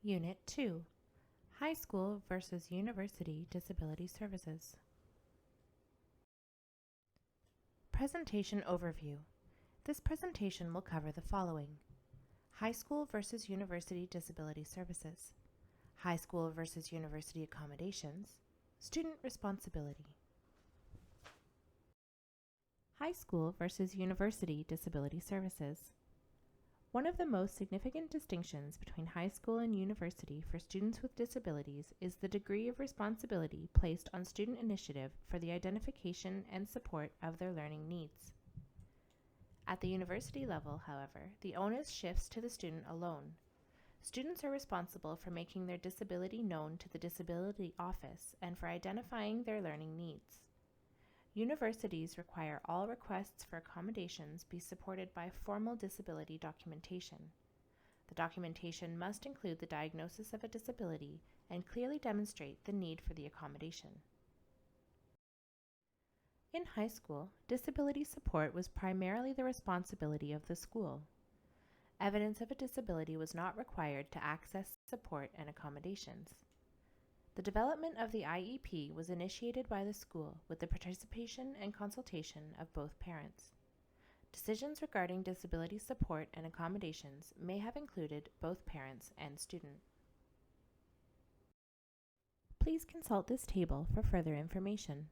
Unit 2, High School versus University Disability Services. Presentation Overview. This presentation will cover the following: High School versus University Disability Services, High School versus University Accommodations, Student Responsibility. High School versus University Disability Services. One of the most significant distinctions between high school and university for students with disabilities is the degree of responsibility placed on student initiative for the identification and support of their learning needs. At the university level, however, the onus shifts to the student alone. Students are responsible for making their disability known to the disability office and for identifying their learning needs. Universities require all requests for accommodations be supported by formal disability documentation. The documentation must include the diagnosis of a disability and clearly demonstrate the need for the accommodation. In high school, disability support was primarily the responsibility of the school. Evidence of a disability was not required to access support and accommodations. The development of the IEP was initiated by the school with the participation and consultation of both parents. Decisions regarding disability support and accommodations may have included both parents and student. Please consult this table for further information.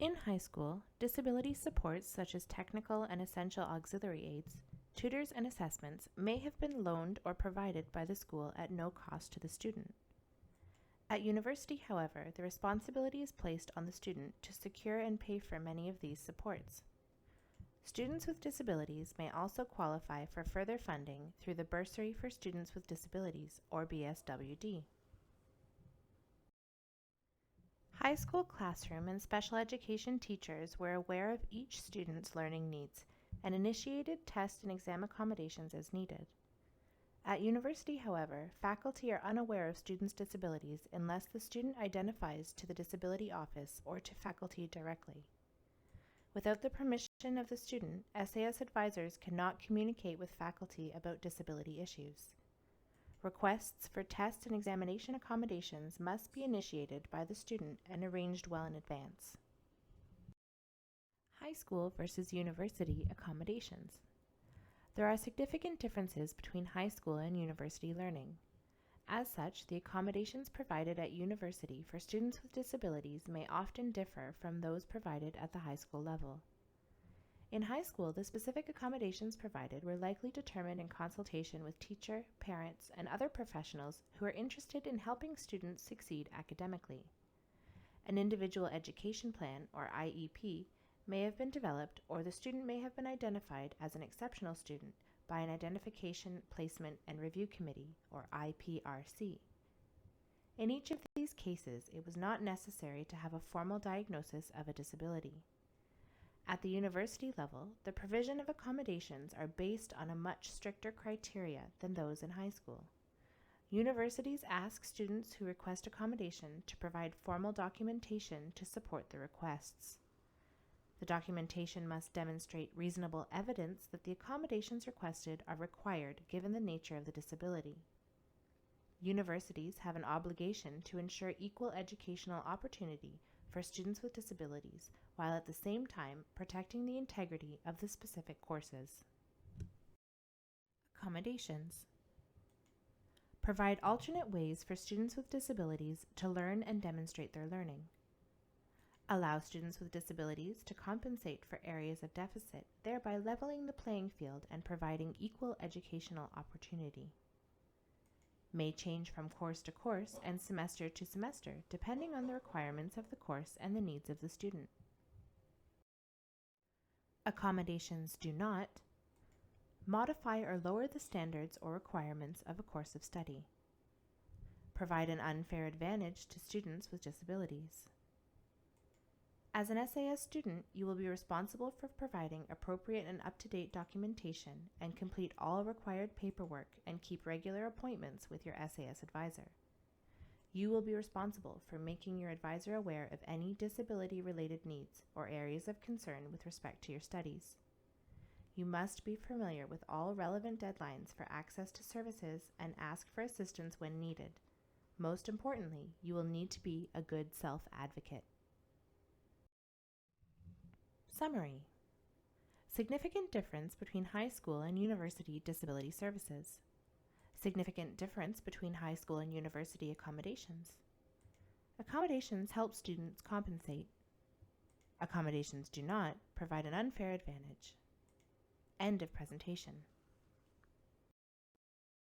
In high school, disability supports such as technical and essential auxiliary aids, tutors, and assessments may have been loaned or provided by the school at no cost to the student. At university, however, the responsibility is placed on the student to secure and pay for many of these supports. Students with disabilities may also qualify for further funding through the Bursary for Students with Disabilities, or BSWD. High school classroom and special education teachers were aware of each student's learning needs and initiated test and exam accommodations as needed. At university, however, faculty are unaware of students' disabilities unless the student identifies to the disability office or to faculty directly. Without the permission of the student, SAS advisors cannot communicate with faculty about disability issues. Requests for test and examination accommodations must be initiated by the student and arranged well in advance. High school versus university accommodations. There are significant differences between high school and university learning. As such, the accommodations provided at university for students with disabilities may often differ from those provided at the high school level. In high school, the specific accommodations provided were likely determined in consultation with teacher, parents, and other professionals who are interested in helping students succeed academically. An individual education plan, or IEP, may have been developed, or the student may have been identified as an exceptional student by an Identification, Placement, and Review Committee, or IPRC. In each of these cases, it was not necessary to have a formal diagnosis of a disability. At the university level, the provision of accommodations are based on a much stricter criteria than those in high school. Universities ask students who request accommodation to provide formal documentation to support the requests. The documentation must demonstrate reasonable evidence that the accommodations requested are required given the nature of the disability. Universities have an obligation to ensure equal educational opportunity for students with disabilities, while at the same time protecting the integrity of the specific courses. Accommodations. Provide alternate ways for students with disabilities to learn and demonstrate their learning. Allow students with disabilities to compensate for areas of deficit, thereby leveling the playing field and providing equal educational opportunity. May change from course to course and semester to semester, depending on the requirements of the course and the needs of the student. Accommodations do not modify or lower the standards or requirements of a course of study. Provide an unfair advantage to students with disabilities. As an SAS student, you will be responsible for providing appropriate and up-to-date documentation and complete all required paperwork and keep regular appointments with your SAS advisor. You will be responsible for making your advisor aware of any disability-related needs or areas of concern with respect to your studies. You must be familiar with all relevant deadlines for access to services and ask for assistance when needed. Most importantly, you will need to be a good self-advocate. Summary. Significant difference between high school and university disability services. Significant difference between high school and university accommodations. Accommodations help students compensate. Accommodations do not provide an unfair advantage. End of presentation.